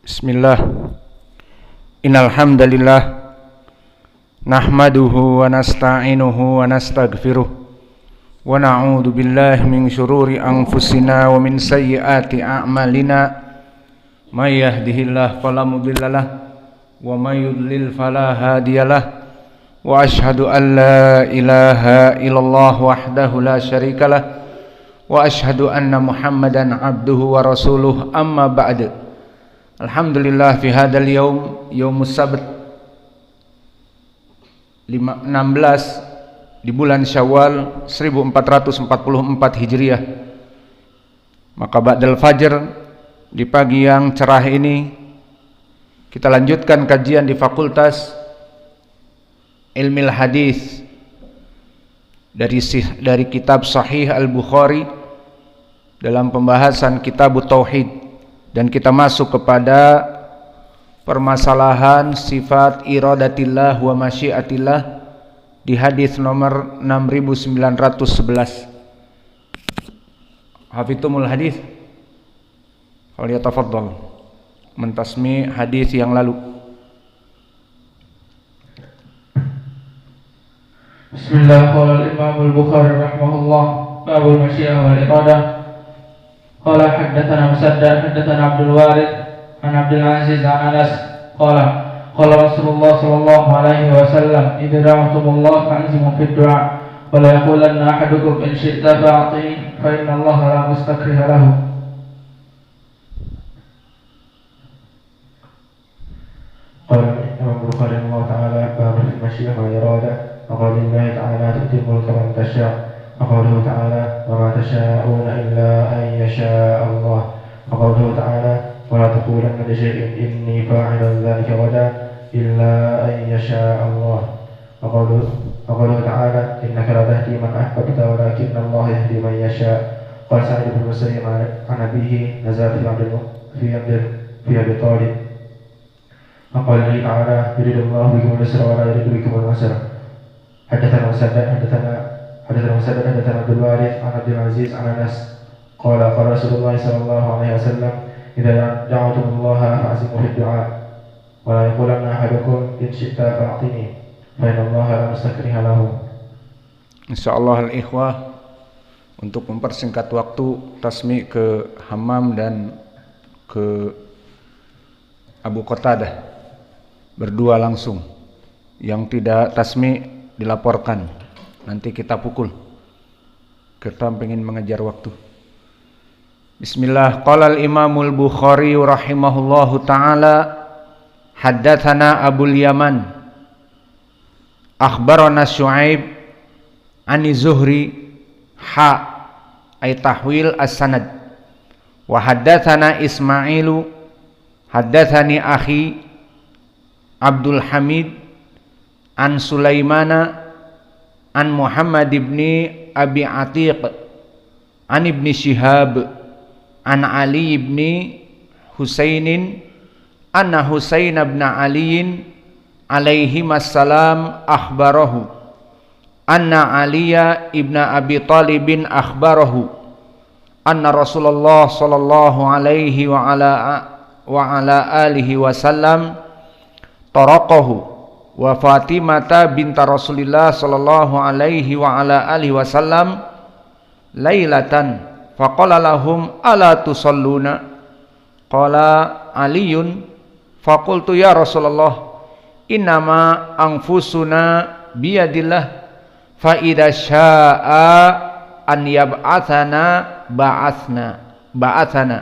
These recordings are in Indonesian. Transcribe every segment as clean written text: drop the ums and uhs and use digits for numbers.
Bismillah. Innal hamdalillah nahmaduhu wa nasta'inuhu wa nastaghfiruh wa na'udzu billahi min syururi anfusina wa min sayyiati a'malina may yahdihillahu fala mudhillalah wa may yudlil fala hadiyalah wa asyhadu an la ilaha illallah wahdahu la syarikalah wa asyhadu anna Muhammadan abduhu wa rasuluh amma ba'du. Alhamdulillah fi hadzal yaumus sabt 16 di bulan Syawal 1444 Hijriah. Maka ba'dal fajr di pagi yang cerah ini kita lanjutkan kajian di Fakultas Ilmil Hadis dari kitab Sahih Al-Bukhari dalam pembahasan Kitab Tauhid. Dan kita masuk kepada permasalahan sifat iradatillah wa masyiatillah di hadis nomor 6911. Hafidhumul hadis? Falyatafaddal mentasmi hadis yang lalu. Bismillah. Qala al-Imam al-Bukhari rahimahullah babul masyiah wal iradah. Qala haddatsana Musaddad haddatsana Abdul Warith an Abdul Aziz an Anas qala Rasulullah sallallahu alaihi wasallam idza da'awtumullah fa'zimu fid du'a wa la yaqulanna ahadukum in syi'ta fa'ti fa inna Allah la mustakriha lahu. Qala Imam Bukhari rahimahullah ta'ala babul masyiah wal iradah wa qala Allah ta'ala tutimul kaman tasya' وقوله تعالى وما تشاءون إلا أن يشاء الله وقوله تعالى ولا تقولن لشيء إني فاعل ذلك غدا إلا أن يشاء الله وقوله تعالى إنك لا تهدي من أحببت ولكن الله يهدي من يشاء قال سعيد بن المسيب عن أبيه نزل في أبي طالب وقال لي تعالى يريد الله بكم اليسر ولا يريد بكم العسر حدثنا مسدد حدثنا عبد الوارث عن عبد العزيز عن انس قال رسول الله صلى الله عليه وسلم اذا دعوتم الله فاعزموا في الدعاء ولا يقولن احدكم ان شئت فاعطني فان الله لا مستكره له. Insyaallah al-ikhwah, untuk mempersingkat waktu tasmi ke Hammam dan ke Abu Qatadah berdua langsung. Yang tidak tasmi dilaporkan. Nanti kita pukul. Kita ingin mengejar waktu. Bismillah. Qala al-Imamul Bukhari rahimahullahu ta'ala haddatsana Abul Yaman akhbarana Syu'aib ani Zuhri ay tahwil as-sanad wa haddatsana Ismailu haddatsani akhi Abdul Hamid an Sulaimana an Muhammad ibn Abi Atiq an ibn Shihab an Ali ibn Husainin anna Husain ibn Ali alaihi assalam akhbarahu anna Aliya ibn Abi Talib akhbarahu anna Rasulullah sallallahu alaihi wa ala alihi wasallam taraqahu wa Fatimata binta Rasulillah sallallahu alaihi wa ala alihi wasallam lailatan faqala lahum ala tusalluna qala Aliyun faqultu ya Rasulullah innama anfusuna biyadillah fa idza syaa'a an yab'atsana ba'atsana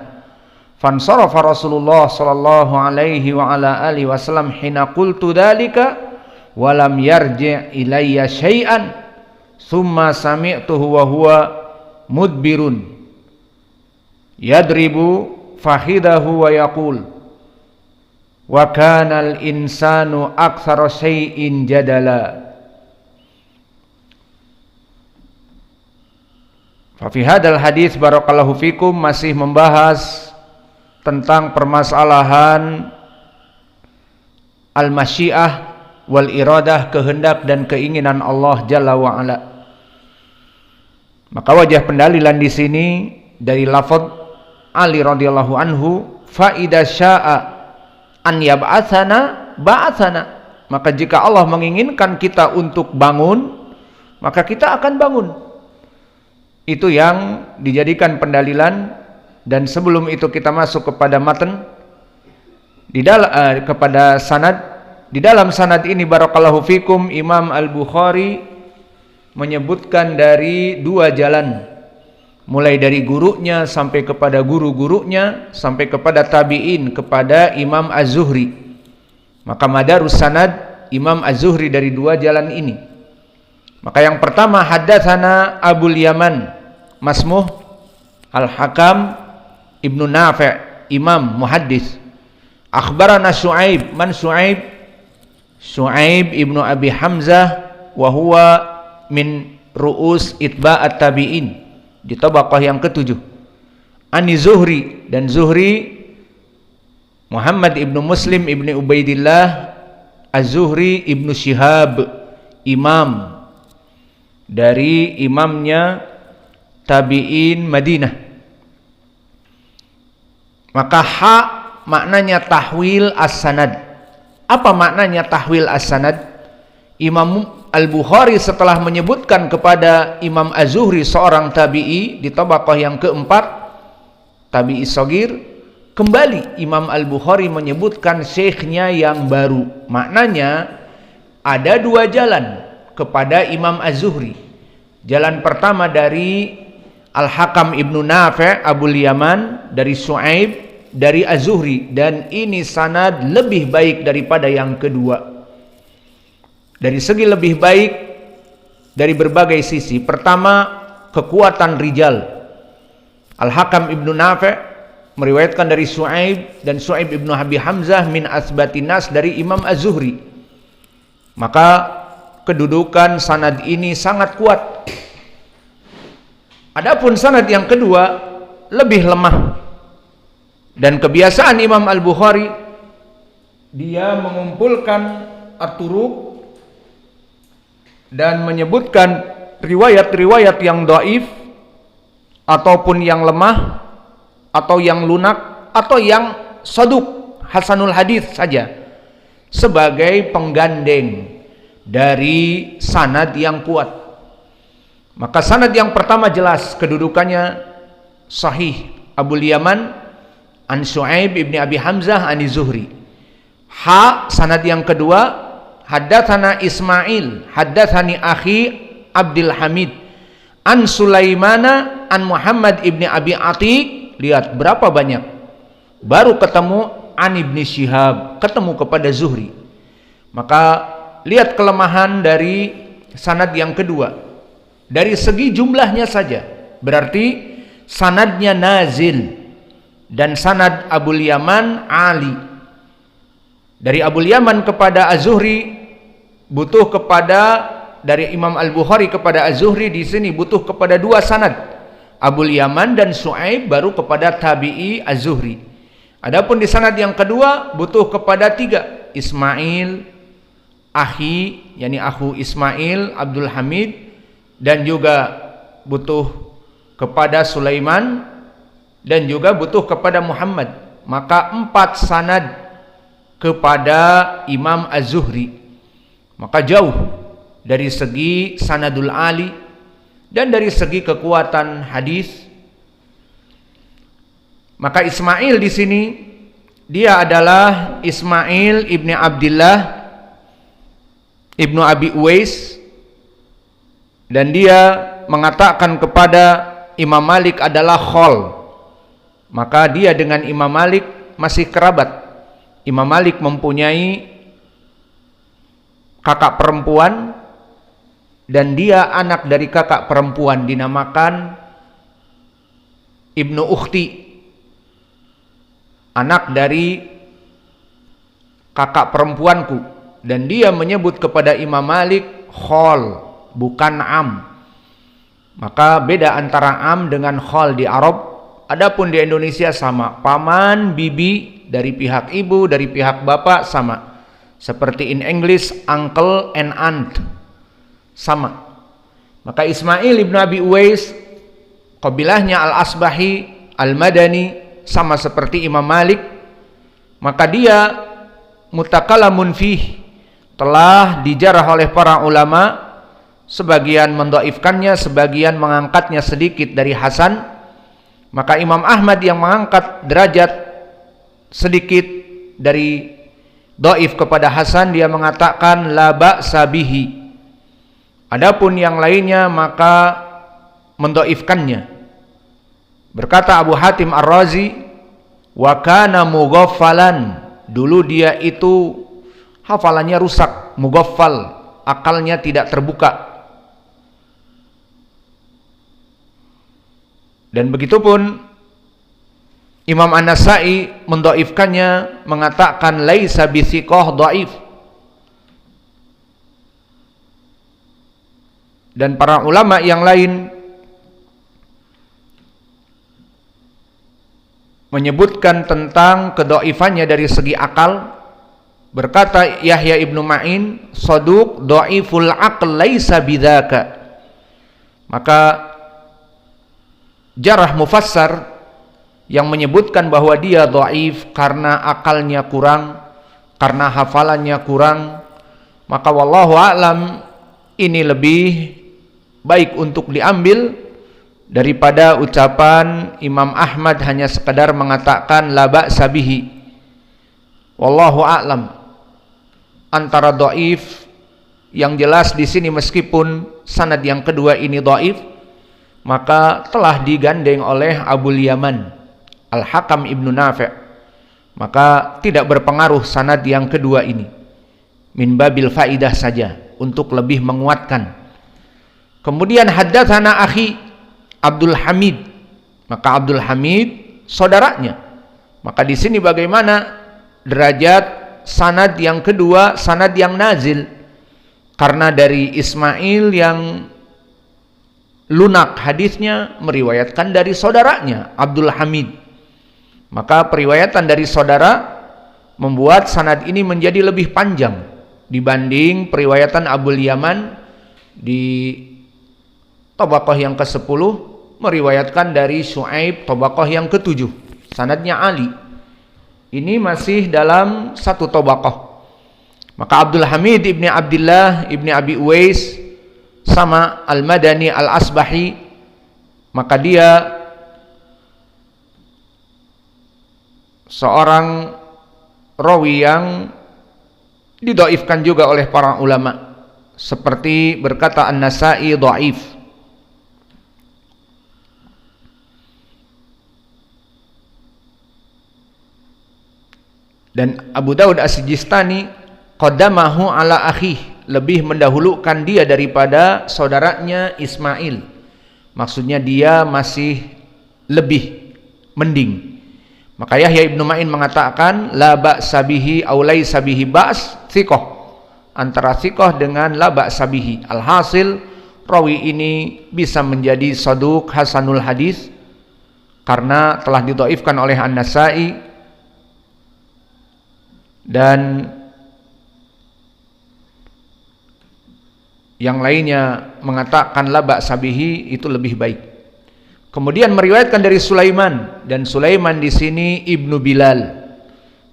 fansarafa Rasulullah sallallahu alaihi wa ala alihi wasallam hina qultu dzalika wa lam yarji' ilayya syai'an thumma sami'tuhu wa huwa mudbirun yadribu fakhidahu wa yaqul wa kana al-insanu aktsara syai'in jadala. Fa fi hadzal hadits barakallahu fikum masih membahas tentang permasalahan al-masyiah wal iradah, kehendak dan keinginan Allah Jalla wa Ala. Maka wajah pendalilan di sini dari lafaz Ali radhiyallahu anhu, fa idza syaa an yab'atsana ba'atsana. Maka jika Allah menginginkan kita untuk bangun, maka kita akan bangun. Itu yang dijadikan pendalilan. Dan sebelum itu kita masuk kepada matan, kepada sanad. Di dalam sanad ini barakallahu fikum, Imam Al-Bukhari menyebutkan dari dua jalan, mulai dari gurunya sampai kepada guru-gurunya sampai kepada tabi'in kepada Imam Az-Zuhri. Maka madarus sanad Imam Az-Zuhri dari dua jalan ini. Maka yang pertama, haddatsana Abul Yaman Masmuh Al-Hakam Ibnu Nafi', Imam Muhaddis. Akhbarana Syu'aib, man Syu'aib? Syu'aib Ibnu Abi Hamzah wa huwa min ru'us itba'at tabi'in, di tabaqah yang ketujuh. Ani Zuhri, dan Zuhri Muhammad Ibnu Muslim Ibnu Ubaidillah Az-Zuhri Ibnu Syihab, imam dari imamnya tabi'in Madinah. Maka ha maknanya tahwil as-sanad. Apa maknanya tahwil as-sanad? Imam Al-Bukhari setelah menyebutkan kepada Imam Az-Zuhri seorang tabi'i di tabaqah yang keempat, tabi'i shagir, kembali Imam Al-Bukhari menyebutkan syekhnya yang baru. Maknanya ada dua jalan kepada Imam Az-Zuhri. Jalan pertama dari Al-Hakam Ibnu Nafi' Abul Yaman, dari Syu'aib, dari Az-Zuhri, dan ini sanad lebih baik daripada yang kedua. Dari segi lebih baik dari berbagai sisi. Pertama, kekuatan rijal. Al-Hakam Ibnu Nafi' meriwayatkan dari Syu'aib, dan Syu'aib Ibnu Abi Hamzah min asbatin nas dari Imam Az-Zuhri. Maka kedudukan sanad ini sangat kuat. Adapun sanad yang kedua lebih lemah. Dan kebiasaan Imam Al-Bukhari, dia mengumpulkan at-turuq dan menyebutkan riwayat-riwayat yang dhaif ataupun yang lemah atau yang lunak atau yang saduq, hasanul hadis saja, sebagai penggandeng dari sanad yang kuat. Maka sanad yang pertama jelas kedudukannya sahih, Abul Yaman an Syu'aib ibni Abi Hamzah ani Zuhri. Ha, sanad yang kedua, haddatsana Ismail haddatsani akhi Abdul Hamid an Sulaimana an Muhammad ibni Abi Atiq. Lihat berapa banyak, baru ketemu an Ibni Syihab, ketemu kepada Zuhri. Maka lihat kelemahan dari sanad yang kedua dari segi jumlahnya saja, berarti sanadnya nazil. Dan sanad Abul Yaman ali. Dari Abul Yaman kepada Az-Zuhri butuh kepada, dari Imam Al-Bukhari kepada Az-Zuhri di sini butuh kepada dua sanad, Abul Yaman dan Syu'aib, baru kepada tabi'i Az-Zuhri. Adapun di sanad yang kedua butuh kepada tiga, Ismail akhi, yakni akhu Ismail Abdul Hamid, dan juga butuh kepada Sulaiman, dan juga butuh kepada Muhammad. Maka 4 sanad kepada Imam Az-Zuhri. Maka jauh dari segi sanadul ali dan dari segi kekuatan hadis. Maka Ismail di sini dia adalah Ismail ibni Abdullah ibnu Abi Uwais, dan dia mengatakan kepada Imam Malik adalah khol. Maka dia dengan Imam Malik masih kerabat. Imam Malik mempunyai kakak perempuan, dan dia anak dari kakak perempuan, dinamakan Ibnu Ukhti, anak dari kakak perempuanku. Dan dia menyebut kepada Imam Malik khol, bukan am. Maka beda antara am dengan khol di Arab. Adapun di Indonesia sama, paman, bibi, dari pihak ibu, dari pihak bapak sama. Seperti in English uncle and aunt, sama. Maka Ismail ibn Abi Uwais, qabilahnya Al-Asbahi Al-Madani, sama seperti Imam Malik. Maka dia mutakalamun fih, telah dijarah oleh para ulama, sebagian mendhaifkannya, sebagian mengangkatnya sedikit dari hasan. Maka Imam Ahmad yang mengangkat derajat sedikit dari dhaif kepada hasan, dia mengatakan la ba'sa bihi. Adapun yang lainnya maka mendhaifkannya. Berkata Abu Hatim Ar-Razi, wa kana mughaffalan, dulu dia itu hafalannya rusak, mughaffal, akalnya tidak terbuka. Dan begitupun Imam An-Nasa'i mendhaifkannya, mengatakan laisa bithiqah, dhaif. Dan para ulama yang lain menyebutkan tentang kedhaifannya dari segi akal. Berkata Yahya ibnu Ma'in, saduq dhaiful aql laisa bidzaka. Maka jarah mufassar yang menyebutkan bahwa dia dhaif karena akalnya kurang, karena hafalannya kurang, maka wallahu a'lam ini lebih baik untuk diambil daripada ucapan Imam Ahmad hanya sekadar mengatakan la ba'sa bihi. Wallahu a'lam. Antara dhaif yang jelas di sini, meskipun sanad yang kedua ini dhaif, maka telah digandeng oleh Abul Yaman Al-Hakam ibnu Nafi', maka tidak berpengaruh sanad yang kedua ini, min babil faidah saja, untuk lebih menguatkan. Kemudian haddatsana akhi Abdul Hamid, maka Abdul Hamid saudaranya. Maka di sini bagaimana derajat sanad yang kedua, sanad yang nazil, karena dari Ismail yang lunak hadisnya meriwayatkan dari saudaranya Abdul Hamid. Maka periwayatan dari saudara membuat sanad ini menjadi lebih panjang dibanding periwayatan Abul Yaman di tabaqah yang ke-10 meriwayatkan dari Syuaib tabaqah yang ke-7, sanadnya Ali. Ini masih dalam satu tabaqah. Maka Abdul Hamid ibni Abdullah ibni Abi Uwais sama Al-Madani Al-Asbahi, maka dia seorang rawi yang didhaifkan juga oleh para ulama, seperti berkata An-Nasa'i dhaif. Dan Abu Daud As-Sijistani qaddamahu ala akhih, lebih mendahulukan dia daripada saudaranya Ismail. Maksudnya dia masih lebih mending. Maka Yahya ibnu Ma'in mengatakan la ba'sa bihi aw laisa bihi ba's, thiqah, antara thiqah dengan la ba'sa bihi. Alhasil rawi ini bisa menjadi saduq hasanul hadis karena telah didhaifkan oleh An-Nasa'i, dan yang lainnya mengatakan la ba'sa bihi, itu lebih baik. Kemudian meriwayatkan dari Sulaiman, dan Sulaiman di sini Ibnu Bilal.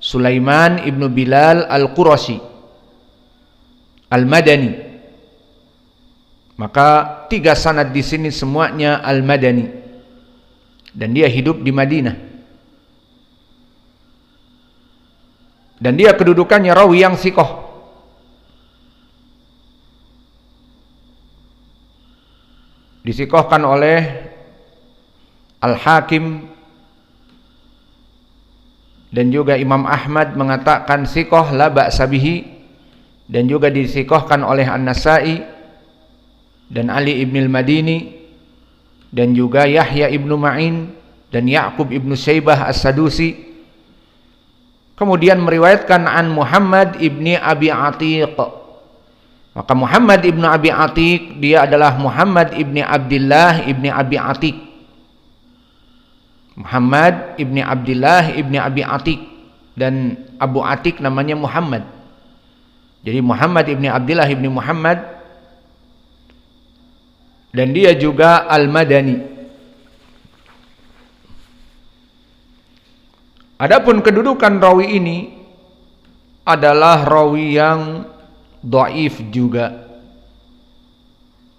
Sulaiman Ibnu Bilal Al-Qurashi Al-Madani. Maka 3 sanad di sini semuanya Al-Madani. Dan dia hidup di Madinah. Dan dia kedudukannya rawi yang thiqah. Disikohkan oleh Al-Hakim, dan juga Imam Ahmad mengatakan thiqah la ba'sa bihi, dan juga disikohkan oleh An-Nasa'i dan Ali ibn al-Madini, dan juga Yahya ibnu Ma'in dan Ya'qub ibnu Syaibah As-Sadusi. Kemudian meriwayatkan an Muhammad ibni Abi Atiq. Maka Muhammad ibnu Abi Atiq, dia adalah Muhammad ibni Abdullah ibni Abi Atiq. Muhammad ibni Abdullah ibni Abi Atiq, dan Abu Atiq namanya Muhammad. Jadi Muhammad ibni Abdullah ibni Muhammad, dan dia juga Al-Madani. Adapun kedudukan rawi ini, adalah rawi yang dhaif juga.